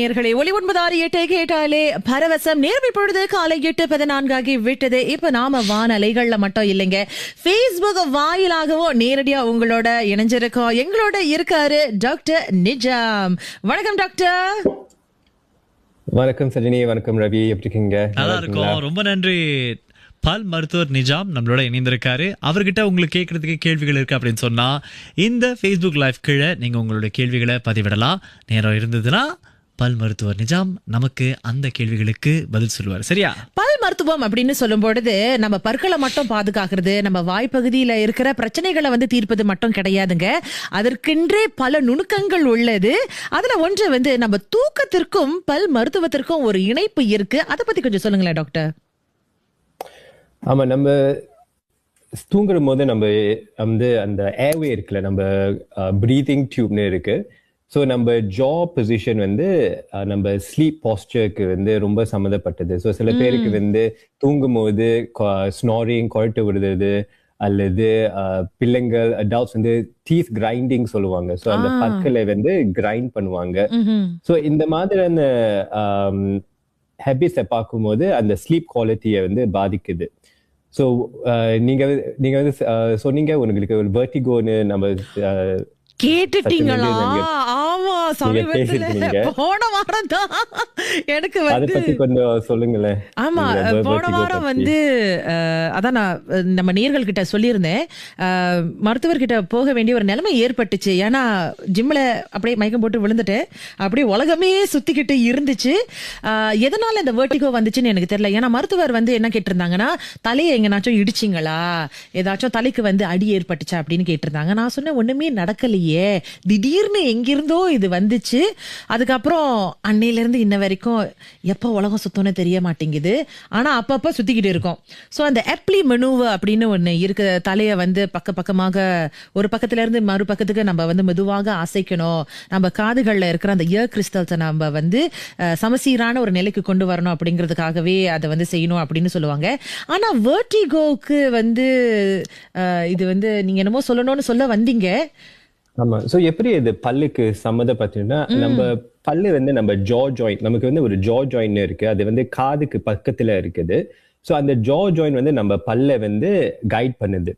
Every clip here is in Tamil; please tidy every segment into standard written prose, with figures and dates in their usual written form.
நேயர்களே, ஒலி 968 கேட்டாலே பரவசம். நேரம் இப்பொழுது காலை 8:14 ஆகி விட்டது. இப்ப நாம வானலைகள்ல மட்டும் இல்லைங்க, Facebook வாயிலாகவும் நேரடியா உங்களோட இணைஞ்சிருக்கோம். எங்களோட இருக்காரு டாக்டர் நிஜாம். வணக்கம் டாக்டர். வணக்கம் சஜினி, வணக்கம் ரவி, எப்படி இருக்கீங்க? நல்லா இருக்கும், ரொம்ப நன்றி. பல் மருத்துவர் நிஜாம் நம்மளோட இணைந்திருக்காரு. அவர்கிட்ட உங்களுக்கு கேட்கறதுக்கு கேள்விகள் இருக்கு அப்படின்னு சொன்னா இந்த Facebook லைவ் கீழே நீங்க உங்களுடைய கேள்விகளை பதிவிடலாம். நேரம் இருந்ததுன்னா பல் மருத்துவர் நிஜாம் நமக்கு அந்த கேள்விகளுக்கு பதில் சொல்லுவார். சரியா? பல் மருத்துவம் அப்படின்னு சொல்லும் பொழுது நம்ம பற்களை மட்டும் பாதுகாக்கிறது, நம்ம வாய்ப்பகுதியில இருக்கிற பிரச்சனைகளை தீர்ப்பது மட்டும் கிடையாதுங்க. அதற்கென்றே பல நுணுக்கங்கள் உள்ளது. அதுல ஒன்று நம்ம தூக்கத்திற்கும் பல் மருத்துவத்திற்கும் ஒரு இணைப்பு இருக்கு. அதை பத்தி கொஞ்சம் சொல்லுங்களேன் டாக்டர். ஆமா, நம்ம தூங்குற போது நம்ம அந்த ஏர்வே இருக்குல்ல, நம்ம பிரீதிங் டியூப்னு இருக்கு. ஸோ நம்ம ஜா பொசிஷன் நம்ம ஸ்லீப் பாஸ்டருக்கு ரொம்ப சம்மந்தப்பட்டது. ஸோ சில பேருக்கு தூங்கும் போது ஸ்னாரிங், குழட்டு விடுறது, அல்லது பிள்ளைங்கள் அடல்ட்ஸ் டீத் கிரைண்டிங் சொல்லுவாங்க. ஸோ அந்த பற்களை கிரைண்ட் பண்ணுவாங்க. ஸோ இந்த மாதிரியான ஹேபிட்ஸை பார்க்கும்போது அந்த ஸ்லீப் குவாலிட்டியை பாதிக்குது. ஸோ நீங்க சொன்னீங்க உங்களுக்கு ஒரு வெர்டிகோன்னு நம்ம கேட்டுட்டீங்களா? ஆமா, சமீபத்துல போன வாரம் தான் எனக்கு அதை பத்தி கொஞ்சம் சொல்லுங்களேன். ஆமா, போன வாரம் அதான் நான் நம்ம நேயர்கள் கிட்ட சொல்லியிருந்தேன், மருத்துவர்கிட்ட போக வேண்டிய ஒரு நிலைமை ஏற்பட்டுச்சு. ஏன்னா ஜிம்ல அப்படியே மயக்கம் போட்டு விழுந்துட்டேன். அப்படியே உலகமே சுத்திக்கிட்டு இருந்துச்சு. எதனால இந்த வெர்டிகோ வந்துச்சுன்னு எனக்கு தெரியல. ஏன்னா மருத்துவர் என்ன கேட்டிருந்தாங்கன்னா, தலையை எங்கனாச்சும் இடிச்சிங்களா, ஏதாச்சும் தலைக்கு அடி ஏற்பட்டுச்சா அப்படின்னு கேட்டிருந்தாங்க. நான் சொன்னேன், ஒண்ணுமே நடக்கலையே, திடீர்னு எங்கிருந்தோ இது வந்துச்சு. அதுக்கப்புறம் அன்னையில இருந்து இன்ன வரைக்கும் எப்ப உலகம் சுத்தம்னு தெரிய மாட்டேங்குது. ஆனா அப்பப்ப சுத்திக்கிட்டு இருக்கும். சோ அந்த எப்லி மெனுவ அப்படின்னு ஒண்ணு இருக்கு. தலைய பக்கமாக ஒரு பக்கத்துல இருந்து மறு பக்கத்துக்கு நம்ம மெதுவாக அசைக்கணும். நம்ம காதுகள்ல இருக்கிற அந்த இயர் கிறிஸ்டல்ஸை நம்ம சமசீரான ஒரு நிலைக்கு கொண்டு வரணும் அப்படிங்கிறதுக்காகவே அதை செய்யணும் அப்படின்னு சொல்லுவாங்க. ஆனா வெர்டிகோக்கு இது நீங்க என்னமோ சொல்லணும்னு சொல்ல வந்தீங்க. ஆமா, சோ எப்படி இது பல்லுக்கு சம்மந்தப்பட்டதுன்னா, நம்ம பல்லு நம்ம ஜா ஜாயிண்ட், நமக்கு ஒரு ஜா ஜாயிண்ட் இருக்கு. அது காதுக்கு பக்கத்துல இருக்குது. சோ அந்த ஜா ஜாயிண்ட் நம்ம பல்ல கைட் பண்ணுது.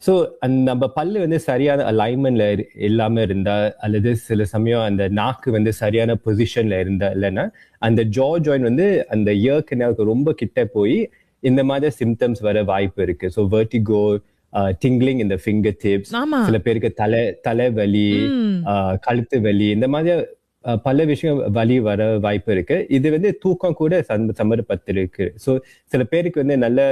சோ நம்ம பல்லு சரியான அலைன்மெண்ட்ல இல்லாம இருந்தா, அல்லது சில சமயம் அந்த நாக்கு சரியான பொசிஷன்ல இருந்தா, இல்லைன்னா அந்த ஜா ஜாயிண்ட் அந்த இயர் கெனாலுக்கு ரொம்ப கிட்ட போய் இந்த மாதிரி சிம்டம்ஸ் வர வாய்ப்பு இருக்கு. So vertigo, tingling in the fingertips, சில பேருக்கு தலைவலி, கழுத்து வலி, இந்த மாதிரி பல விஷயம் வலி வர வாய்ப்பு இருக்கு. இது தூக்கம் கூட சம்மந்தப்பட்டிருக்கு. ஸோ சில பேருக்கு நல்ல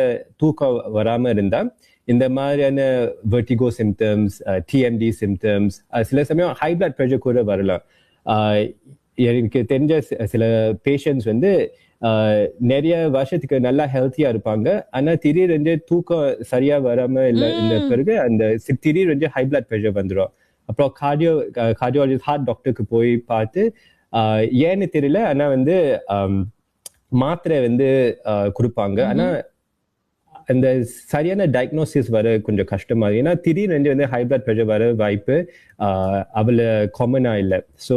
தூக்கம் வராம இருந்தா இந்த மாதிரியான வெர்டிகோ சிம்டம்ஸ், டிஎம்டி சிம்டம்ஸ், சில சமயம் ஹை பிளட் ப்ரெஷர் கூட வரலாம். எனக்கு தெரிஞ்ச சில பேஷண்ட்ஸ் நிறைய வருஷத்துக்கு நல்லா ஹெல்த்தியா இருப்பாங்க. ஆனா திடீர்னு தூக்கம் சரியா வராம இல்ல பிறகு அந்த திடீர்னு ஹை பிளட் ப்ரெஷர் வந்துடும். அப்புறம் கார்டியாலஜிஸ்ட், ஹார்ட் டாக்டருக்கு போய் பார்த்து ஏன்னு தெரியல, ஆனா மாத்திரை கொடுப்பாங்க. ஆனா அந்த சரியான டயக்னோசிஸ் வர கொஞ்சம் கஷ்டமா இருக்கு. ஏன்னா திடீர்னு ஹை பிளட் ப்ரெஷர் வர வாய்ப்பு அவ்வளவு காமனா இல்லை. So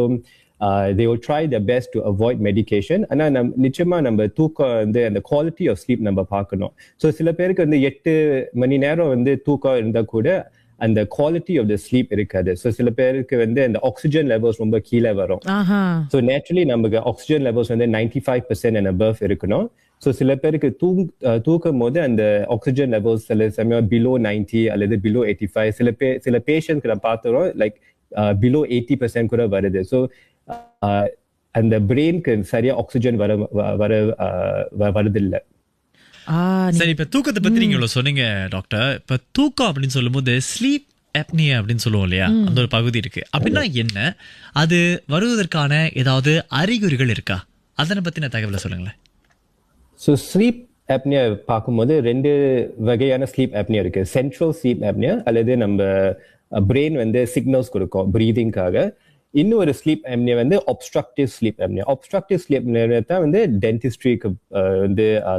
they will try their best to avoid medication. ஆனா நிச்சயமா நம்ம தூக்கம் அந்த குவாலிட்டி ஆஃப் ஸ்லீப் நம்ம பார்க்கணும். ஸோ சில பேருக்கு 8 மணி நேரம் தூக்கம் இருந்தா கூட அந்த குவாலிட்டி ஆஃப் த ஸ்லீப் இருக்காது. ஸோ சில பேருக்கு அந்த ஆக்சிஜன் லெவல்ஸ் ரொம்ப கீழே வரும். ஸோ நேச்சுரலி நமக்கு ஆக்சிஜன் லெவல்ஸ் 95% and above இருக்கணும். ஸோ சில பேருக்கு தூக்கும் போது அந்த ஆக்சிஜன் லெவல்ஸ் சில சமயம் பிலோ 90 அல்லது பிலோ 85. சில பேஷண்ட்க்கு நான் பார்த்துறோம் லைக் பிலோ 80% கூட வருது. ஸோ அந்த பிரெயினுக்கு சரியா ஆக்சிஜன் வருதில்லை. சரி, இப்ப தூக்கத்தை பத்தி நீங்க இவ்வளவு சொன்னீங்க டாக்டர். இப்ப தூக்கம் அப்படின்னு சொல்லும் போது ஸ்லீப் அப்னியா அப்படின்னு சொல்லுவோம் இல்லையா, அந்த ஒரு பகுதி இருக்கு. அப்படின்னா என்ன, அது வருவதற்கான ஏதாவது அறிகுறிகள் இருக்கா? அதனை பத்தின தகவலை சொல்லுங்களேன். ஸோ ஸ்லீப் அப்னியா பார்க்கும்போது 2 வகையான ஸ்லீப் அப்னியா இருக்கு. சென்ட்ரல் ஸ்லீப் அப்னியா, அல்லது நம்ம பிரெயின் சிக்னல்ஸ் கொடுக்கும் பிரீதிங்காக. இன்னொரு sleep apnoea obstructive sleep apnoea. obstructive sleep apnoea தான் டென்டிஸ்ட்ரிக்கு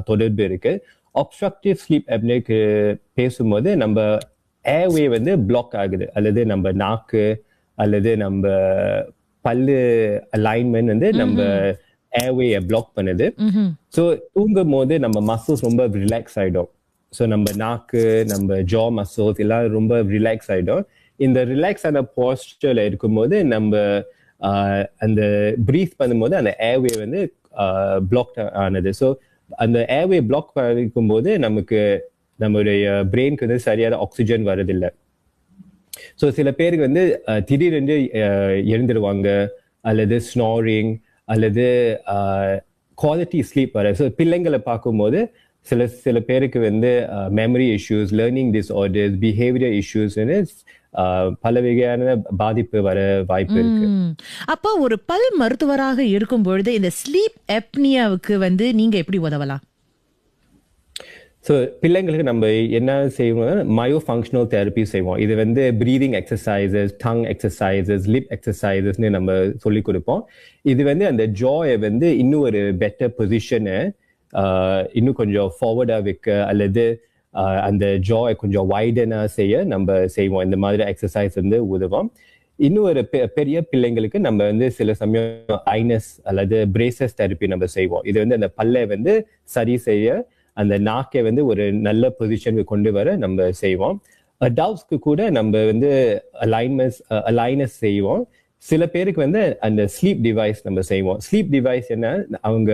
தொடர்பு இருக்கு. obstructive ஸ்லீப் அப்னியாக்கு பேசும்போது நம்ம ஏர்வே பிளாக் ஆகுது, அல்லது நம்ம நாக்கு அல்லது நம்ம பல்லு அலைன்மெண்ட் வந்து நம்ம ஏர்வேயை பிளாக் பண்ணுது. ஸோ தூங்கும் போது நம்ம மசில்ஸ் ரொம்ப ரிலாக்ஸ் ஆயிடும். ஸோ நம்ம நாக்கு, நம்ம ஜா மசில்ஸ் எல்லாம் ரொம்ப ரிலாக்ஸ் ஆயிடும். இந்த ரிலாக்ஸ் ஆன போஸ்டர்ல இருக்கும்போது நம்ம அந்த பிரீத் பண்ணும்போது அந்த ஏர்வே வந்து பிளாக் ஆனது. ஸோ அந்த ஏர்வே பிளாக் இருக்கும்போது நமக்கு நம்மளுடைய பிரெயினுக்கு வந்து சரியான ஆக்சிஜன் வரதில்லை. ஸோ சில பேருக்கு வந்து திடீரென்று எழுந்துருவாங்க, அல்லது ஸ்னோரிங், அல்லது குவாலிட்டி ஸ்லீப் வர. ஸோ பிள்ளைங்களை பார்க்கும்போது சில பேருக்கு வந்து memory issues, learning disorders, behaviour issues, பல வகையான பாதிப்பு வர வாய்ப்பு இருக்கு. அப்போ ஒரு பல் மருத்துவராக இருக்கும் பொழுது இந்த ஸ்லீப் அப்னியாவுக்கு வந்து நீங்க எப்படி உதவலாம்? ஸோ பிள்ளைங்களுக்கு நம்ம என்ன செய்வோம், மயோ ஃபங்க்ஷனல் தெரப்பி செய்வோம். இது வந்து breathing exercises, tongue exercises, lip எக்ஸசைசஸ்ன்னு நம்ம சொல்லி கொடுப்போம். இது வந்து அந்த ஜாயை வந்து இன்னும் ஒரு பெட்டர் பொசிஷனை இன்னும் கொஞ்சம் ஃபார்வர்டா வைக்க, அல்லது அந்த ஜாயை கொஞ்சம் வைடனா செய்ய நம்ம செய்வோம். இந்த மாதிரி எக்ஸசைஸ் வந்து உதவும். இன்னும் ஒரு பெரிய பிள்ளைங்களுக்கு நம்ம வந்து சில சமயம் ஐனஸ் அல்லது பிரேசஸ் தெரப்பி நம்ம செய்வோம். இது வந்து அந்த பல்லை வந்து சரி செய்ய, அந்த நாக்கை வந்து ஒரு நல்ல பொசிஷனுக்கு கொண்டு வர நம்ம செய்வோம். அடல்ட்ஸ்க்கு கூட நம்ம வந்து அலைனஸ் செய்வோம். சில பேருக்கு வந்து அந்த ஸ்லீப் டிவைஸ் நம்ம செய்வோம். ஸ்லீப் டிவைஸ் என்ன, அவங்க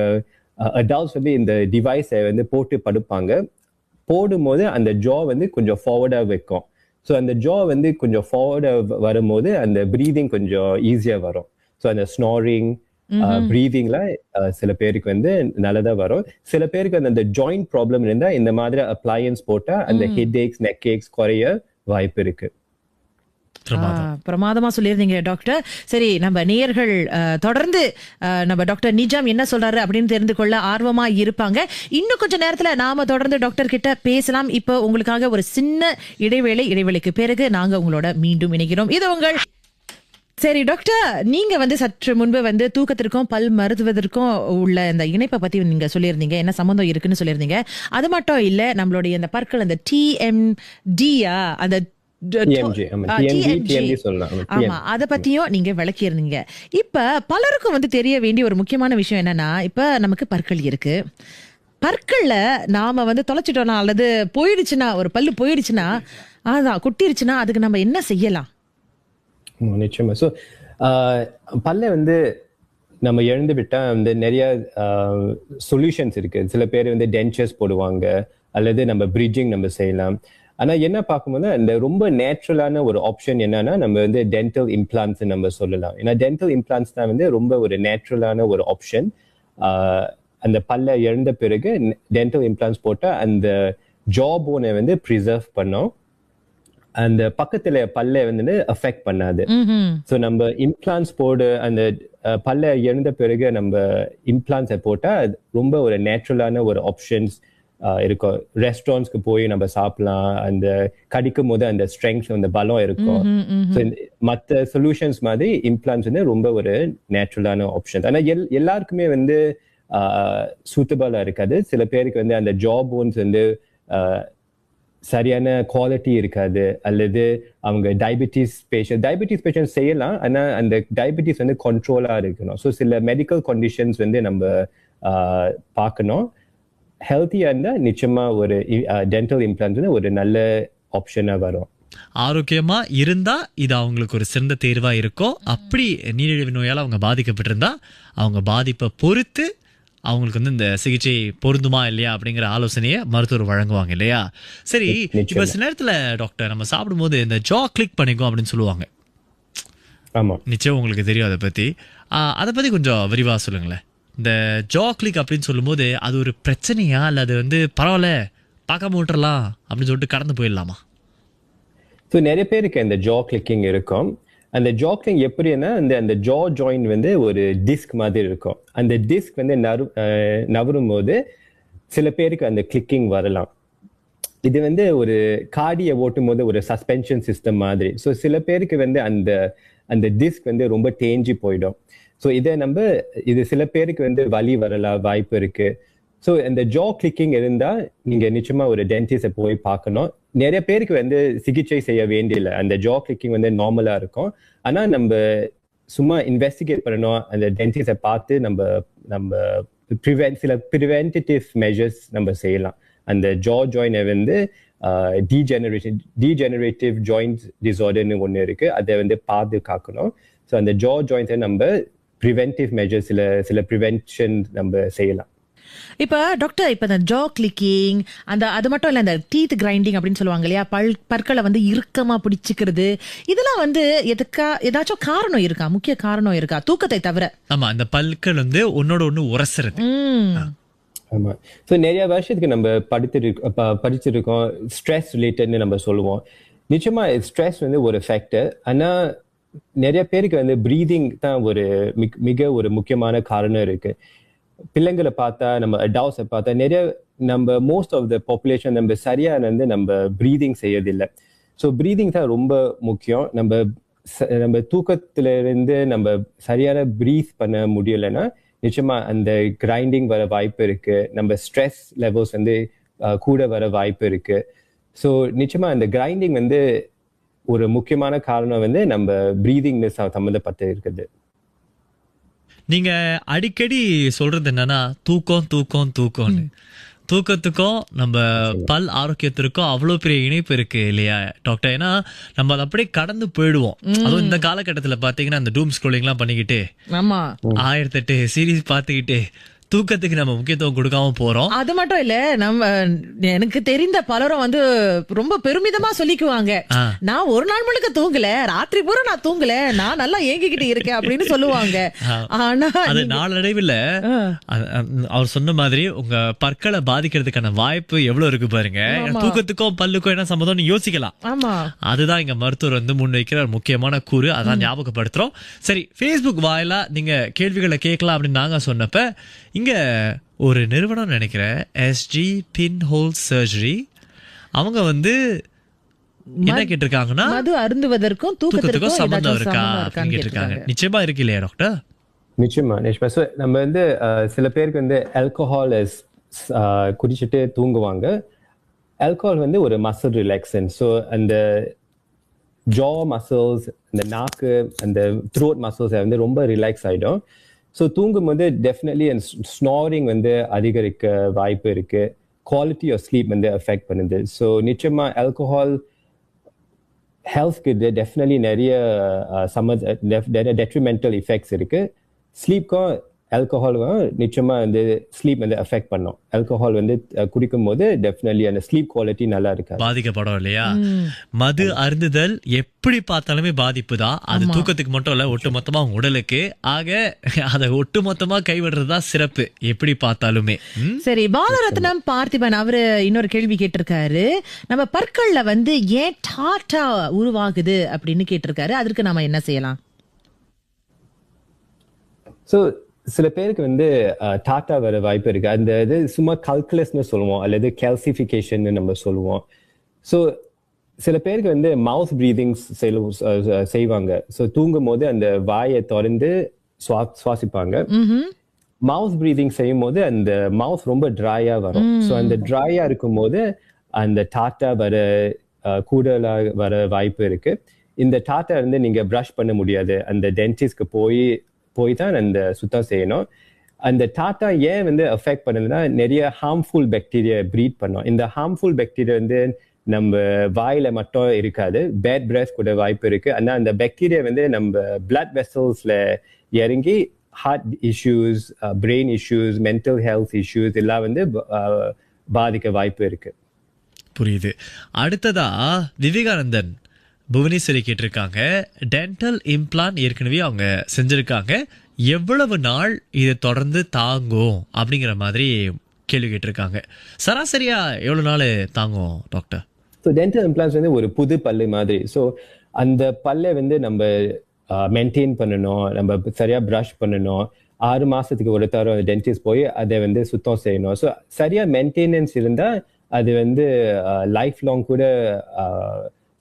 அடல்ட்ஸ் வந்து இந்த டிவைஸை வந்து போட்டு படுப்பாங்க. போடும்போது அந்த ஜா வந்து கொஞ்சம் ஃபார்வர்டா வைக்கும். ஸோ அந்த ஜா வந்து கொஞ்சம் ஃபார்வர்டா வரும்போது அந்த ப்ரீதிங் கொஞ்சம் ஈஸியா வரும். ஸோ அந்த ஸ்னோரிங், ப்ரீதிங்ல சில பேருக்கு வந்து நல்லதா வரும். சில பேருக்கு அந்த ஜாயிண்ட் ப்ராப்ளம் இருந்தா இந்த மாதிரி அப்ளையன்ஸ் போட்டா அந்த ஹெட் ஏக்ஸ், நெக் ஏக்ஸ் குறைய வாய்ப்பு இருக்கு. பிரமாதமா சொல்லியிருந்தீங்க டாக்டர். சரி, நம்ம நேயர்கள் தொடர்ந்து நம்ம டாக்டர் நிஜாம் என்ன சொல்றாரு அப்படின்னு தெரிந்து கொள்ள ஆர்வமா இருப்பாங்க. இன்னும் கொஞ்ச நேரத்துல நாம தொடர்ந்து டாக்டர் கிட்ட பேசலாம். இப்போ உங்களுக்காக ஒரு சின்ன இடைவேளைக்கு பிறகு நாங்க உங்களோட மீண்டும் இணைகிறோம். இது உங்கள் சரி டாக்டர், நீங்க வந்து சற்று முன்பு வந்து தூக்கத்திற்கும் பல் மருத்துவதற்கும் உள்ள இந்த இணைப்பை பத்தி நீங்க சொல்லியிருந்தீங்க, என்ன சம்பந்தம் இருக்குன்னு சொல்லியிருந்தீங்க. அது மட்டும் இல்ல, நம்மளுடைய இந்த பற்கள் அந்த TMD-யா, அந்த ஆமா, அத பத்தியும் நீங்க விளக்கி இருந்தீங்க. இப்ப பலருக்கும் வந்து தெரிய வேண்டிய ஒரு முக்கியமான விஷயம் என்னன்னா, இப்ப நமக்கு பற்கள் இருக்கு. பற்கள்ல நாம வந்து தொலைச்சிட்டோம்னா அல்லது போயிடுச்சுன்னா, ஒரு பல்லு போயிடுச்சுன்னா, அதான் குட்டிருச்சுன்னா, அதுக்கு நம்ம என்ன செய்யலாம்? நிச்சயமா. ஸோ பல்ல வந்து நம்ம இழந்து விட்டா வந்து நிறைய சொல்யூஷன்ஸ் இருக்கு. சில பேர் வந்து டென்ச்சர்ஸ் போடுவாங்க, அல்லது நம்ம பிரிட்ஜிங் நம்ம செய்யலாம். ஆனா என்ன பார்க்கும்போது அந்த ரொம்ப நேச்சுரலான ஒரு ஆப்ஷன் என்னன்னா, நம்ம வந்து டென்டல் இம்ப்ளான்ட்ஸ் நம்ம சொல்லலாம். ஏன்னா டென்டல் இம்ப்ளான்ட்ஸ் தான் வந்து ரொம்ப ஒரு நேச்சுரலான ஒரு ஆப்ஷன். அந்த பல்ல இழந்த பிறகு டென்டல் இம்ப்ளான்ட்ஸ் போட்டா அந்த ஜா போனை வந்து ப்ரிசர்வ் பண்ணோம், அந்த பக்கத்துல பல்ல வந்து அஃபெக்ட் பண்ணாது. ஸோ நம்ம இம்ப்ளான்ட்ஸ் போடு அந்த பல்ல இழந்த பிறகு நம்ம இம்ப்ளான்ட்ஸை போட்டா ரொம்ப ஒரு நேச்சுரலான ஒரு ஆப்ஷன்ஸ் இருக்கும். ரெஸ்டாரண்ட்ஸ்க்கு போய் நம்ம சாப்பிடலாம், அந்த கடிக்கும் போது அந்த ஸ்ட்ரெங்த், அந்த பலம் இருக்கும். மற்ற சொல்யூஷன்ஸ் மாதிரி இம்ப்ளான்ட்ஸ் வந்து ரொம்ப ஒரு நேச்சுரலான ஆப்ஷன். ஆனா எல்லாருக்குமே வந்து சூட்டபிளா இருக்காது. சில பேருக்கு வந்து அந்த ஜா போன்ஸ் வந்து சரியான குவாலிட்டி இருக்காது, அல்லது அவங்க டயபிட்டிஸ் பேஷண்ட் செய்யலாம். ஆனா அந்த டயபிட்டிஸ் வந்து கண்ட்ரோலா இருக்கணும். ஸோ சில மெடிக்கல் கண்டிஷன்ஸ் வந்து நம்ம பார்க்கணும். ஹெல்த்தியா இருந்தா நிச்சயமா ஒரு டென்டல் இம்ப்ளான்ட் வந்து ஒரு நல்ல ஆப்ஷனா வரும். ஆரோக்கியமா இருந்தா இது அவங்களுக்கு ஒரு சிறந்த தேர்வா இருக்கும். அப்படி நீரிழிவு நோயால அவங்க பாதிக்கப்பட்டிருந்தா அவங்க பாதிப்பை பொறுத்து அவங்களுக்கு வந்து இந்த சிகிச்சை பொருந்துமா இல்லையா அப்படிங்கிற ஆலோசனையை மருத்துவர் வழங்குவாங்க இல்லையா? சரி, இப்ப சில நேரத்துல டாக்டர் நம்ம சாப்பிடும் போது இந்த ஜா கிளிக் பண்ணிக்கும் அப்படின்னு சொல்லுவாங்க. ஆமா, நிச்சயம் உங்களுக்கு தெரியும் அதை பத்தி கொஞ்சம் விரிவா சொல்லுங்களேன். இந்த ஜா கிளிக் அப்படின்னு சொல்லும் போது அது ஒரு பிரச்சனையா, இல்ல அது வந்து பரவாயில்ல பார்க்காம விட்டுறலாம் அப்படின்னு சொல்லிட்டு கடந்து போயிடலாமா? ஸோ நிறைய பேருக்கு இந்த ஜா கிளிக்கிங் இருக்கும். அந்த ஜா கிளிக்கிங் எப்படின்னா, அந்த ஜா ஜாயிண்ட் வந்து ஒரு டிஸ்க் மாதிரி இருக்கும். அந்த டிஸ்க் வந்து நவரும் போது சில பேருக்கு அந்த கிளிக்கிங் வரலாம். இது வந்து ஒரு காடியை ஓட்டும் போது ஒரு சஸ்பென்ஷன் சிஸ்டம் மாதிரி. ஸோ சில பேருக்கு வந்து அந்த டிஸ்க் வந்து ரொம்ப தேஞ்சி போயிடும். ஸோ இது சில பேருக்கு வந்து வலி வரலாம் வாய்ப்பு இருக்கு. ஸோ இந்த ஜா கிளிக்கிங் இருந்தா நீங்க நிச்சயமா ஒரு டென்டிஸ்டை போய் பார்க்கணும். நிறைய பேருக்கு வந்து சிகிச்சை செய்ய வேண்டியில்லை, அந்த ஜா கிளிக்கிங் வந்து நார்மலா இருக்கும். ஆனா நம்ம சும்மா இன்வெஸ்டிகேட் பண்ணணும், அந்த டென்டிஸ்டை பார்த்து நம்ம சில ப்ரிவென்டிவ் மெஷர்ஸ் நம்ம செய்யலாம். அந்த ஜாயினை வந்து டீஜெனரேட்டிவ் ஜாயிண்ட் டிசார்டர்னு ஒன்று இருக்கு, அதை வந்து பாதுகாக்கணும். ஸோ அந்த ஜாயிண்ட்டை நம்ம ப்ரிவென்டிவ் மெஷர்ஸ் சில ப்ரிவென்ஷன் நம்ம செய்யலாம். இப்ப டாக்டர், இப்ப இந்த ஜா கிளிக்கிங், அது மட்டும் இல்ல, இந்த டீத் கிரைண்டிங் அப்படின்னு சொல்லுவாங்க இல்லையா, பற்களை வந்து இறுக்கமா பிடிச்சிக்கிறது, இதெல்லாம் வந்து ஏதாச்சும் காரணம் இருக்கா? முக்கிய காரணம் இருக்கா, தூக்கத்தை தவிர? ஆமா, அந்த பற்கள் வந்து ஒன்னோட ஒண்ணு உரசுறது. ஆமா. ஸோ நிறைய வருஷத்துக்கு நம்ம படிச்சிருக்கோம், ஸ்ட்ரெஸ் ரிலேட்டட்னு நம்ம சொல்லுவோம். நிச்சயமா ஸ்ட்ரெஸ் வந்து ஒரு ஃபேக்டர். ஆனா நிறைய பேருக்கு வந்து ப்ரீதிங் தான் மிக ஒரு முக்கியமான காரணம் இருக்கு. பிள்ளைங்களை பார்த்தா, நம்ம அடல்ட்ஸை பார்த்தா, நிறைய நம்ம மோஸ்ட் ஆஃப் த பாப்புலேஷன் நம்ம சரியா வந்து நம்ம ப்ரீதிங் செய்யறதில்லை. ஸோ ப்ரீதிங் தான் ரொம்ப முக்கியம். நம்ம தூக்கத்துல இருந்து நம்ம சரியான ப்ரீத் பண்ண முடியலைன்னா நிச்சயமா அந்த கிரைண்டிங் வர வாய்ப்பு இருக்கு, நம்ம ஸ்ட்ரெஸ் லெவல்ஸ் வந்து கூட வர வாய்ப்பு இருக்கு. ஸோ நிச்சயமா அந்த கிரைண்டிங் வந்து ஒரு முக்கியமான காரணம் வந்து நம்ம ப்ரீதிங் சம்மந்தப்பட்டு இருக்குது. நீங்க அடிக்கடி சொல்றது என்னன்னா தூக்கம் தூக்கம் தூக்கம்னு. தூக்கத்துக்கும் நம்ம பல் ஆரோக்கியத்திற்கும் அவ்வளவு பெரிய இணைப்பு இருக்கு இல்லையா டாக்டர்? ஏன்னா நம்ம அதை அப்படியே கடந்து போயிடுவோம். அதுவும் இந்த காலகட்டத்துல பாத்தீங்கன்னா அந்த டூம் ஸ்க்ரோலிங் எல்லாம் பண்ணிக்கிட்டு 1008 சீரீஸ் பாத்துக்கிட்டு தூக்கத்துக்கு நம்ம முக்கியத்துவம் கொடுக்காம போறோம். அது மட்டும் இல்ல, எனக்கு தெரிந்த பலரும் வந்து ரொம்ப பெருமிதமா சொல்லிக்குவாங்க, நான் ஒரு நாள் முழுக்க தூங்கல, ராத்திரி பூரா நான் தூங்கல, நான் நல்லா ஏங்கிக்கிட்டு இருக்கேன் அப்படின்னு சொல்லுவாங்க. ஆனா அது நாளடைவில் அவர் சொன்ன மாதிரி உங்க பற்களை பாதிக்கிறதுக்கான வாய்ப்பு எவ்வளவு இருக்கு பாருங்க. தூக்கத்துக்கும் பல்லுக்கும் என்ன சம்மதம்னு யோசிக்கலாம். ஆமா, அதுதான் இங்க மருத்துவர் வந்து முன்வைக்கிற முக்கியமான கூறு. அதான் ஞாபகப்படுத்துறோம். சரி, Facebook வாயிலா நீங்க கேள்விகளை கேட்கலாம் அப்படின்னு நாங்க சொன்னப்ப, இங்க ஒரு நிறுவனம் நினைக்கிறேன், SG Pinhole Surgery, அவங்க வந்து என்ன கேட்டிருக்காங்கன்னா மது அருந்துவதற்கும் தூக்கத்துக்கும் சம்பந்தம் இருக்கா அப்படின்னு கேட்டிருக்காங்க. நிச்சயமா இருக்கு இல்லையா டாக்டர்? நிச்சயமா. ஸோ நம்ம வந்து சில பேருக்கு வந்து ஆல்கஹால் குடிச்சிட்டு தூங்குவாங்க. ஆல்கஹால் வந்து ஒரு மசில் ரிலாக்சன். ஸோ அந்த ஜா மசில்ஸ், அந்த நாக்கு, அந்த த்ரோட் மசில்ஸ் வந்து ரொம்ப ரிலாக்ஸ் ஆயிடும். ஸோ தூங்கும் போது டெஃபினெட்லி அந்த ஸ்னாரிங் வந்து அதிகரிக்க வாய்ப்பு இருக்கு. குவாலிட்டி ஆஃப் ஸ்லீப் வந்து அஃபெக்ட் பண்ணுது. ஸோ நிச்சயமா ஆல்கஹால் ஹெல்த்க்கு டெஃபினெட்லி நிறைய டெட்ரிமெண்டல் எஃபெக்ட்ஸ் இருக்கு. ஸ்லீப்க்கும் ஆல்கஹாலுக்கும் நிச்சயமா வந்து ஸ்லீப் வந்து அஃபெக்ட் பண்ணும். ஆல்கஹால் வந்து குடிக்கும் போது டெஃபினெட்லி அந்த ஸ்லீப் குவாலிட்டி நல்லா இருக்கு, பாதிக்கப்படும் இல்லையா? மது அருந்துதல் எப்படி பார்த்தாலுமே பாதிப்பு தான். அது தூக்கத்துக்கு மட்டும் இல்ல, ஒட்டு மொத்தமா உடலுக்கு. ஆக அதை ஒட்டு மொத்தமா கைவிடுறதுதான் சிறப்பு எப்படி பார்த்தாலுமே. சரி, பாலரத்னம் பார்த்திபன் அவரு இன்னொரு கேள்வி கேட்டிருக்காரு. நம்ம பற்கள்ல வந்து ஏன் டாட்டா உருவாகுது அப்படின்னு கேட்டிருக்காரு. அதற்கு நாம என்ன செய்யலாம்? ஸோ சில பேருக்கு வந்து டாட்டா வர வாய்ப்பு இருக்கு. அந்த இது சும்மா கல்குலஸ்ன்னு சொல்லுவோம், அல்லது கேல்சிஃபிகேஷன் நம்ம சொல்லுவோம். ஸோ சில பேருக்கு வந்து மவுத் ப்ரீதிங்ஸ் செய்வாங்க. ஸோ தூங்கும் போது அந்த வாயை திறந்து சுவாசிப்பாங்க. மவுத் ப்ரீதிங் செய்யும் போது அந்த மவுத் ரொம்ப ட்ரையா வரும். ஸோ அந்த ட்ரையா இருக்கும் போது அந்த டாட்டா கூடுதலா வர வாய்ப்பு இருக்கு. இந்த டாட்டா வந்து நீங்க ப்ரஷ் பண்ண முடியாது, அந்த டென்டிஸ்ட்க்கு போய் தான் அந்த சுத்தம் செய்யணும். அந்த டாட்டா ஏன் வந்து அஃபெக்ட் பண்ணுதுன்னா, நிறைய ஹார்ம்ஃபுல் பாக்டீரியா ப்ரீட் பண்ணோம். இந்த ஹார்ம்ஃபுல் பாக்டீரியா வந்து நம்ம வாயில மட்டும் இருக்காது, பேட் பிரெத் கூட வாய்ப்பு இருக்கு. ஆனா அந்த பாக்டீரியா வந்து நம்ம பிளட் வெசல்ஸ்ல இறங்கி heart issues, brain issues, mental health issues எல்லாம் வந்து பாதிக்க வாய்ப்பு இருக்கு. புரியுது. அடுத்ததா விவேகானந்தன் புவனேஸ்வரி கேட்டிருக்காங்க, டென்டல் இம்ப்ளான்ட் ஏற்கனவே அவங்க செஞ்சிருக்காங்க, எவ்வளவு நாள் இதை தொடர்ந்து தாங்கும் அப்படிங்கிற மாதிரி கேள்வி கேட்டிருக்காங்க. சராசரியா எவ்வளவு நாள் தாங்கும் டாக்டர்? ஸோ டென்டல் இம்ப்ளான்ட்ஸ் வந்து ஒரு புது பல்லு மாதிரி. ஸோ அந்த பல்லை வந்து நம்ம மெயின்டைன் பண்ணணும், நம்ம சரியா ப்ரஷ் பண்ணணும். 6 மாசத்துக்கு ஒரு தரம் டென்டிஸ்ட் போய் அதை வந்து சுத்தம் செய்யணும். ஸோ சரியா மெயின்டெனன்ஸ் இருந்தா அது வந்து லைஃப் லாங் கூட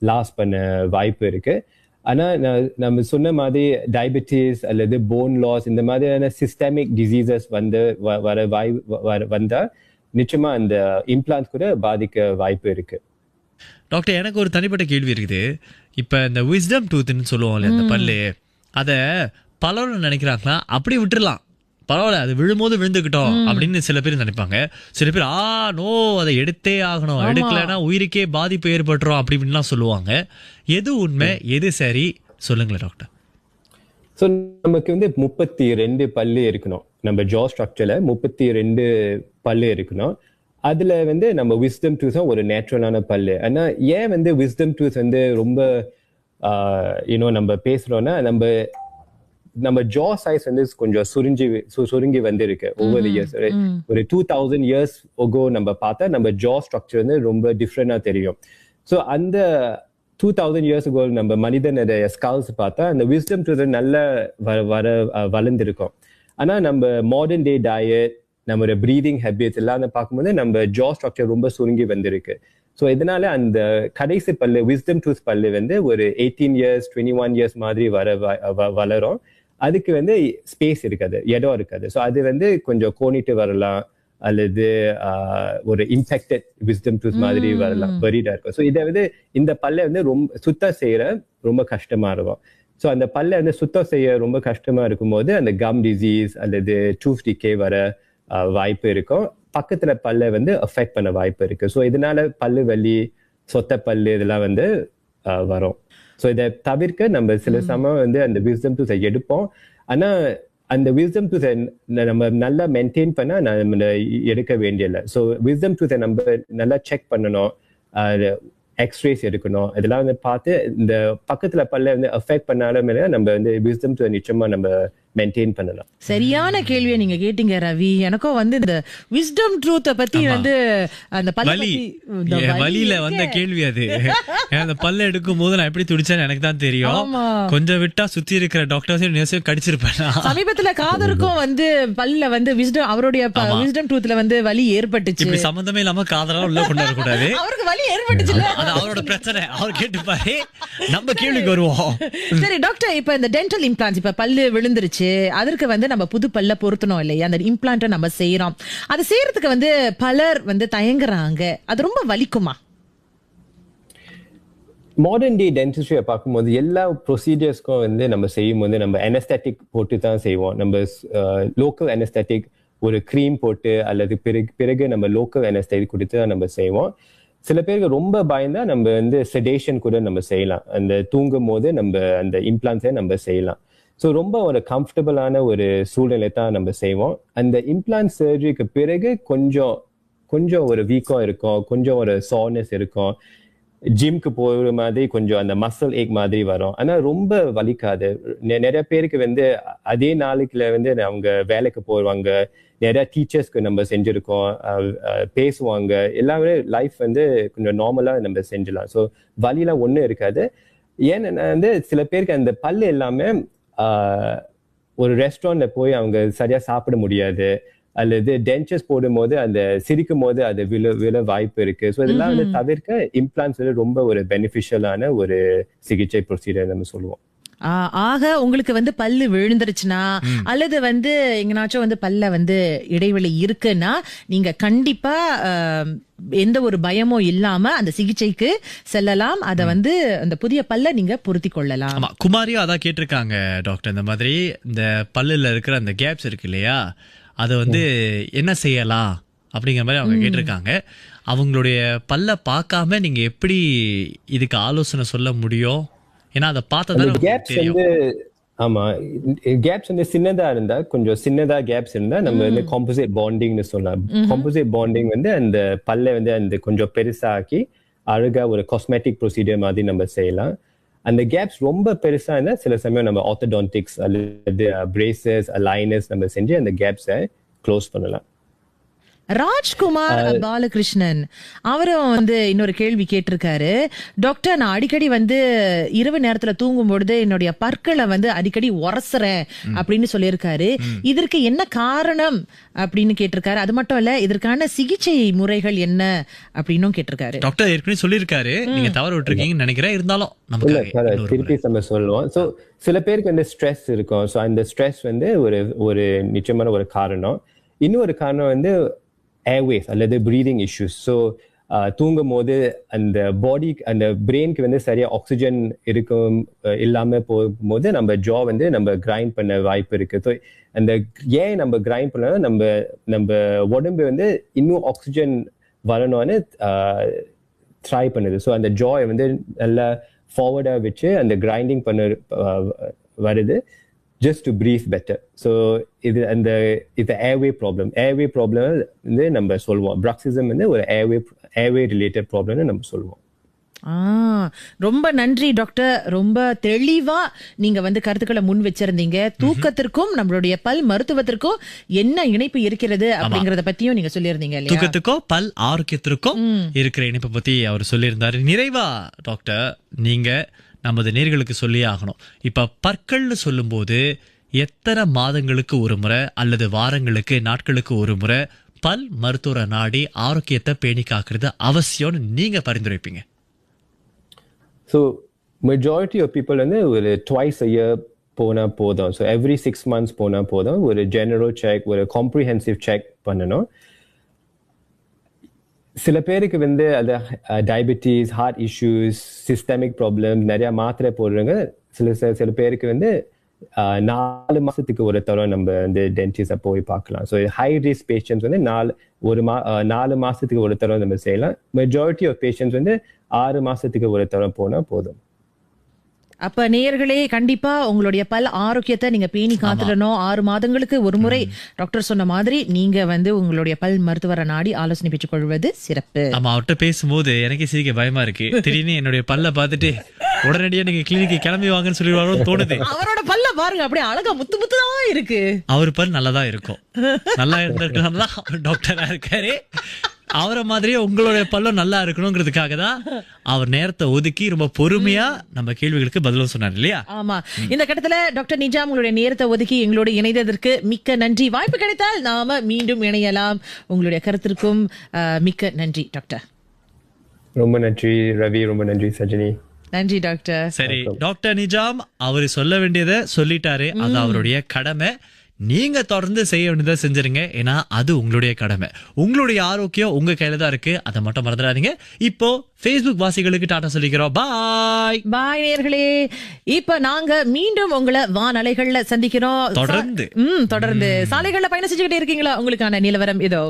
லாஸ் பண்ண வாய்ப்பு இருக்கு. ஆனா நம்ம சொன்ன மாதிரி டயபெட்டிஸ் அல்லது போன் லாஸ், இந்த மாதிரியான சிஸ்டமிக் டிசீசஸ் வந்து வந்தா நிச்சயமா அந்த இம்ப்ளான்ட் கூட பாதிக்க வாய்ப்பு இருக்கு. டாக்டர், எனக்கு ஒரு தனிப்பட்ட கேள்வி இருக்குது. இப்ப இந்த விஸ்டம் டூத்னு சொல்லுவோம்ல, இந்த பல்லு, அத பலரும் நினைக்கிறாங்களா அப்படி விட்டுறலாம், பரவாயில்ல அது விழும்போது விழுந்துக்கிட்டோம் அப்படின்னு சில பேர் நினைப்பாங்க. சில பேர் நோ அதை எடுத்தே ஆகணும், எடுக்கலைன்னா உயிருக்கே பாதிப்பு ஏற்பட்டுரும் அப்படி இப்படின்லாம் சொல்லுவாங்க. எது உண்மை எது சரி சொல்லுங்களேன் டாக்டர். ஸோ நமக்கு வந்து 32 பல்லு இருக்கணும். நம்ம ஜா ஸ்ட்ரக்சர்ல 32 பல்லு இருக்கணும். அதுல வந்து நம்ம விஸ்டம் டூத் ஒரு நேச்சுரலான பல்லு. ஆனா ஏன் வந்து விஸ்டம் டூத் வந்து ரொம்ப நம்ம பேசுறோம்னா, நம்ம ஜா சைஸ் வந்து கொஞ்சம் சுருங்கி வந்திருக்கு ஒவ்வொரு இயர்ஸ். ஒரு 2000 இயர்ஸ் ஒகோ நம்ம பார்த்தா நம்ம ஜா ஸ்ட்ரக்சர் வந்து ரொம்ப டிஃப்ரெண்டா தெரியும். ஸோ அந்த 2000 இயர்ஸ் ago நம்ம மனிதனுடைய ஸ்கால்ஸ் பார்த்தா அந்த விஸ்டம் டூத் நல்லா வளர்ந்துருக்கும். ஆனா நம்ம மாடர்ன் டே டயட், நம்மளோட ப்ரீதிங் ஹேபிட்ஸ் எல்லாம் பார்க்கும்போது நம்ம ஜா ஸ்ட்ரக்சர் ரொம்ப சுருங்கி வந்திருக்கு. ஸோ இதனால அந்த கடைசி பல்லு விஸ்டம் டூத் பல்லு வந்து ஒரு 18 இயர்ஸ் 21 இயர்ஸ் மாதிரி வளரும். அதுக்கு வந்து ஸ்பேஸ் இருக்காது, இடம் இருக்காது. ஸோ அது வந்து கொஞ்சம் கோணிட்டு வரலாம், அல்லது ஒரு இன்ஃபெக்டட் விஸ்டம் டூத் மாதிரி வரலாம், பரீடா இருக்கும். ஸோ இதை வந்து இந்த பல்லை வந்து ரொம்ப சுத்தம் செய்யற ரொம்ப கஷ்டமா இருக்கும். ஸோ அந்த பல்லை வந்து சுத்தம் செய்ய ரொம்ப கஷ்டமா இருக்கும்போது அந்த கம் டிசீஸ் அல்லது டூத் டிகே வர வாய்ப்பு இருக்கும். பக்கத்துல பல்லை வந்து அஃபெக்ட் பண்ண வாய்ப்பு இருக்கு. ஸோ இதனால பல்லு வலி, சொத்த பல்லு இதெல்லாம் வந்து வரும். ஸோ இதை தவிர்க்க நம்ம சில சமயம் வந்து அந்த விஸ்டம் டூத்தை எடுப்போம். ஆனா அந்த விஸ்டம் டூத்தை நம்ம நல்லா மெயின்டைன் பண்ணா நம்ம எடுக்க வேண்டியதில்லை. ஸோ விஸ்டம் டூத்தை நம்ம நல்லா செக் பண்ணணும், எக்ஸ்ரேஸ் எடுக்கணும். இதெல்லாம் வந்து பார்த்து இந்த பக்கத்துல பல்ல வந்து அஃபெக்ட் பண்ணாலும் நம்ம வந்து விஸ்டம் டூத்தை நிச்சயமா நம்ம மெயின்டைன் பண்ணலாம். சரியான கேள்வியை நீங்க கேட்டீங்க ரவி. எனக்கும் வந்து இந்த விஸ்டம் ட்ரூத்தை பத்தி வந்து அந்த வலியில வந்த கேள்வி அது. அந்த பல்ல எடுக்கும் போது நான் எப்படி துடிச்சேன்னு எனக்கு தான் தெரியும். கொஞ்சம் விட்டா சுத்தி இருக்கிற டாக்டர்ஸையும் கடிச்சிருப்பேன். சமீபத்துல காதருக்கும் வந்து பல்ல வந்து விஸ்டம், அவருடைய விஸ்டம் ட்ரூத்ல வந்து வலி ஏற்பட்டுச்சு. இப்படி சம்பந்தமே இல்லாம காதலாம் உள்ள கொண்டு வரக்கூடாது. அவருக்கு வலி ஏற்பட்டுச்சு, அது அவரோட பிரச்சனை, அவர் கேட்டுப்பாரு. நம்ம கேள்விக்கு வருவோம். சரி டாக்டர், இப்ப இந்த டென்டல் இம்ப்ளான்ஸ், இப்ப பல்லு விழுந்துருச்சு, அதற்கு வந்து நம்ம புது பல்ல பொருத்தணும் இல்லையா, அந்த இம்ப்ளான்ட்டை நம்ம செய்யறோம். அதை செய்யறதுக்கு வந்து பலர் வந்து தயங்குறாங்க. அது ரொம்ப வலிக்குமா? மாடர்ன் டே டென்டிஸ்ட்ரியை பார்க்கும்போது எல்லா ப்ரொசீஜர்ஸ்க்கும் வந்து நம்ம செய்யும் போது நம்ம அனஸ்தட்டிக் போட்டு தான் செய்வோம். நம்ம லோக்கல் அனஸ்தட்டிக் ஒரு க்ரீம் போட்டு அல்லது பிறகு நம்ம லோக்கல் அனஸ்தட்டிக் கொடுத்து தான் நம்ம செய்வோம். சில பேருக்கு ரொம்ப பயந்தா நம்ம வந்து செடேஷன் கூட நம்ம செய்யலாம். அந்த தூங்கும் போது நம்ம அந்த இம்ப்ளான்ஸை நம்ம செய்யலாம். ஸோ ரொம்ப ஒரு கம்ஃபர்டபுளான ஒரு சூழ்நிலை தான் நம்ம செய்வோம். அந்த இம்ப்ளான்ட் சர்ஜரிக்கு பிறகு கொஞ்சம் ஒரு வீக்கம் இருக்கும், கொஞ்சம் ஒரு சார்னஸ் இருக்கும், ஜிம்க்கு போகிற மாதிரி கொஞ்சம் அந்த மசில் ஏக் மாதிரி வரும். ஆனால் ரொம்ப வலிக்காது. நிறைய பேருக்கு வந்து அதே நாளைக்குல வந்து அவங்க வேலைக்கு போவாங்க, நிறைய டீச்சர்ஸ்க்கு நம்ம செஞ்சுருக்கோம், பேசுவாங்க, எல்லாமே லைஃப் வந்து கொஞ்சம் நார்மலாக நம்ம செஞ்சிடலாம். ஸோ வலிலாம் ஒன்றும் இருக்காது. ஏன்னா வந்து சில பேருக்கு அந்த பல்லு எல்லாமே ஒரு ரெஸ்டாரண்ட்ல போய் அவங்க சரியா சாப்பிட முடியாது, அல்லது டென்ச்சர்ஸ் போடும் போது அந்த சிரிக்கும் போது அது விழ வாய்ப்பு இருக்கு. ஸோ இதெல்லாம் வந்து தவிர்க்க இம்ப்ளான்ஸ் வந்து ரொம்ப ஒரு பெனிஃபிஷியலான ஒரு சிகிச்சை ப்ரொசீஜர் நம்ம சொல்லுவோம். ஆக உங்களுக்கு வந்து பல்லு விழுந்துருச்சுன்னா அல்லது வந்து எங்கனாச்சும் வந்து பல்ல வந்து இடைவெளி இருக்குன்னா நீங்க கண்டிப்பா எந்த ஒரு பயமும் இல்லாம அந்த சிகிச்சைக்கு செல்லலாம். அத வந்து அந்த புதிய பல்ல நீங்க பொருத்தி கொள்ளலாம். ஆமா, குமாரியும் அதான் கேட்டிருக்காங்க டாக்டர். இந்த மாதிரி இந்த பல்லுல இருக்கிற அந்த கேப்ஸ் இருக்கு இல்லையா, அதை வந்து என்ன செய்யலாம் அப்படிங்கிற மாதிரி அவங்க கேட்டிருக்காங்க. அவங்களுடைய பல்ல பார்க்காம நீங்க எப்படி இதுக்கு ஆலோசனை சொல்ல முடியும்? ஏன்னா அதை பார்த்தா கேப்ஸ் வந்து ஆமா, கேப்ஸ் வந்து சின்னதா இருந்தா, கொஞ்சம் சின்னதா கேப்ஸ் இருந்தா நம்ம வந்து காம்போசிட் பாண்டிங்னு சொல்லலாம். காம்போசிட் பாண்டிங் வந்து அந்த பல்ல வந்து அந்த கொஞ்சம் பெருசாக்கி அழகா ஒரு காஸ்மெட்டிக் ப்ரொசீஜர் மாதிரி நம்ம செய்யலாம். அந்த கேப்ஸ் ரொம்ப பெருசா இருந்தா சில சமயம் நம்ம ஆர்த்தோடான்டிக்ஸ் அல்லது பிரேசஸ், அலைனர்ஸ் நம்ம செஞ்சு அந்த கேப்ஸை க்ளோஸ் பண்ணலாம். ராஜ்குமார் பாலகிருஷ்ணன் அவரும் வந்து இன்னொரு கேள்வி கேட்டிருக்காரு. டாக்டர், நான் அடிக்கடி வந்து இரவு நேரத்துல தூங்கும் பொழுது என்னுடைய பற்களை வந்து அடிக்கடி உரசுறேன் அப்படின்னு சொல்லியிருக்காரு. இதற்கு என்ன காரணம் அப்படின்னு கேட்டிருக்காரு. அது மட்டும் இல்ல, இதற்கான சிகிச்சை முறைகள் என்ன அப்படின்னு கேட்டிருக்காரு. டாக்டர் ஏற்கனவே சொல்லியிருக்காரு, நீங்க தவறு விட்டுருக்கீங்கன்னு நினைக்கிறேன். இருந்தாலும் திருப்பி நம்ம சொல்லுவோம். ஸோ சில பேருக்கு வந்து ஸ்ட்ரெஸ் இருக்கும். ஸோ அந்த ஸ்ட்ரெஸ் வந்து ஒரு நிச்சயமான ஒரு காரணம். இன்னொரு காரணம் வந்து ஏர்வேஸ் அல்லது ப்ரீதிங் இஷ்யூஸ். ஸோ தூங்கும் போது அந்த பாடி அந்த பிரெயினுக்கு வந்து சரியா ஆக்சிஜன் இருக்கும் இல்லாம போகும்போது நம்ம ஜா வந்து நம்ம கிரைண்ட் பண்ண வாய்ப்பு இருக்கு. ஸோ அந்த ஏன் நம்ம கிரைண்ட் பண்ணா நம்ம உடம்பு வந்து இன்னும் ஆக்சிஜன் வரணும்னு ட்ரை பண்ணுது. ஸோ அந்த ஜாய் வந்து நல்லா ஃபார்வர்டா வச்சு அந்த கிரைண்டிங் பண்ண வருது just to breathe better. So இது airway problem வந்து நம்ம சொல்லுவோம். bruxism வந்து ஒரு airway related problem நம்ம சொல்லுவோம். ரொம்ப நன்றி டாக்டர். ரொம்ப தெளிவா நீங்க வந்து கருத்துக்களை முன் வச்சிருந்தீங்க. தூக்கத்திற்கும் நம்மளுடைய பல் மருத்துவத்திற்கும் என்ன இணைப்பு இருக்கிறது அப்படிங்கறத பத்தியும் நீங்க சொல்லியிருந்தீங்க இல்லையா? தூக்கத்துக்கும் பல் ஆரோக்கியத்திற்கும் இருக்கிற இணைப்பை பத்தி அவர் சொல்லியிருந்தாரு. நிறைவா டாக்டர் நீங்க நமது நேர்களுக்கு சொல்லியே ஆகணும். இப்ப பற்கள்னு சொல்லும் போது எத்தனை மாதங்களுக்கு ஒரு முறை அல்லது வாரங்களுக்கு நாட்களுக்கு ஒரு முறை பல் மருத்துவரை நாடி ஆரோக்கியத்தை பேணி காக்குறது அவசியம்னு நீங்க பரிந்துரைப்பீங்க? So majority of people வந்து ஒரு twice a year போனா போதும். So every 6 months போனா போதும். ஒரு general check, ஒரு comprehensive check பண்ணணும். சில பேருக்கு வந்து அது diabetes, heart issues, systemic problem, நிறைய மாத்திரை போடுறாங்க. சில பேருக்கு வந்து 4 மாசத்துக்கு ஒரு தரம் நம்ம வந்து டென்டிஸ்ட போய் பார்க்கலாம். ஸோ ஹை ரிஸ்க் பேஷண்ட்ஸ் வந்து 4 மாசத்துக்கு ஒரு தரம் நம்ம செய்யலாம். மெஜாரிட்டி ஆஃப் பேஷண்ட்ஸ் வந்து 6 மாசத்துக்கு ஒரு தரம் போனா போதும். அப்ப நேயர்களே கண்டிப்பா உங்களுடைய பல் ஆரோக்கியத்தை நீங்க பேணி காத்துடணும். 6 மாதங்களுக்கு ஒரு முறை டாக்டர் சொன்ன மாதிரி நீங்க வந்து உங்களுடைய பல் மருத்துவரை நாடி ஆலோசனை பெற்றுக் கொள்வது சிறப்பு. ஆமா, அவர்கிட்ட பேசும்போது எனக்கே சிரிக்க பயமா இருக்கு. திடீர்னு என்னுடைய பல்ல பார்த்துட்டு உடனடியா நீங்க கிளினிக்கு கிளம்பி வாங்கன்னு சொல்லிடுவாரோன்னு தோணுது. அவரோட பல்ல பாருங்க, அப்படியே அழகா முத்து முத்துதான் இருக்கு. அவர் பல் நல்லாதான் இருக்கும். நல்லா இருந்திருக்கலாம் டாக்டரா இருக்காரு. அவரை மாதிரியே உங்களுடைய பல்லும் நல்லா இருக்கணுங்கிறதுக்காக தான் அவர் நேரத்தை ஒதுக்கி ரொம்ப பொறுமையா நம்ம கேள்விகளுக்கு பதிலும் சொன்னார் இல்லையா? ஆமா, இந்த கட்டத்துல டாக்டர் நிஜாம் உங்களுடைய நேரத்தை ஒதுக்கி எங்களோட இணைந்ததற்கு மிக்க நன்றி. வாய்ப்பு கிடைத்தால் நாம மீண்டும் இணையலாம். உங்களுடைய கருத்திற்கும் மிக்க நன்றி டாக்டர். ரொம்ப நன்றி ரவி, ரொம்ப நன்றி சஜினி. நன்றி டாக்டர். சரி டாக்டர் நிஜாம் அவரு சொல்ல வேண்டியதை சொல்லிட்டாரு. அது அவருடைய கடமை. நீங்க தொடர்ந்து செய்ய வேண்டியதை செஞ்சிருங்க. ஏன்னா அது உங்களுடைய கடமை. உங்களுடைய ஆரோக்கியம் உங்க கையில தான் இருக்கு. அதை மட்டும் மறந்துடாதீங்க. இப்போ Facebook வாசிகளுக்கு டாடா சொல்லிக்கிறோம். பாய் பாய் நேயர்களே. இப்ப நாங்க மீண்டும் உங்களை வானலைகள்ல சந்திக்கிறோம். தொடர்ந்து சாலைகள்ல பயணம் செஞ்சுக்கிட்டே இருக்கீங்களா? உங்களுக்கான நிலவரம் இதோ.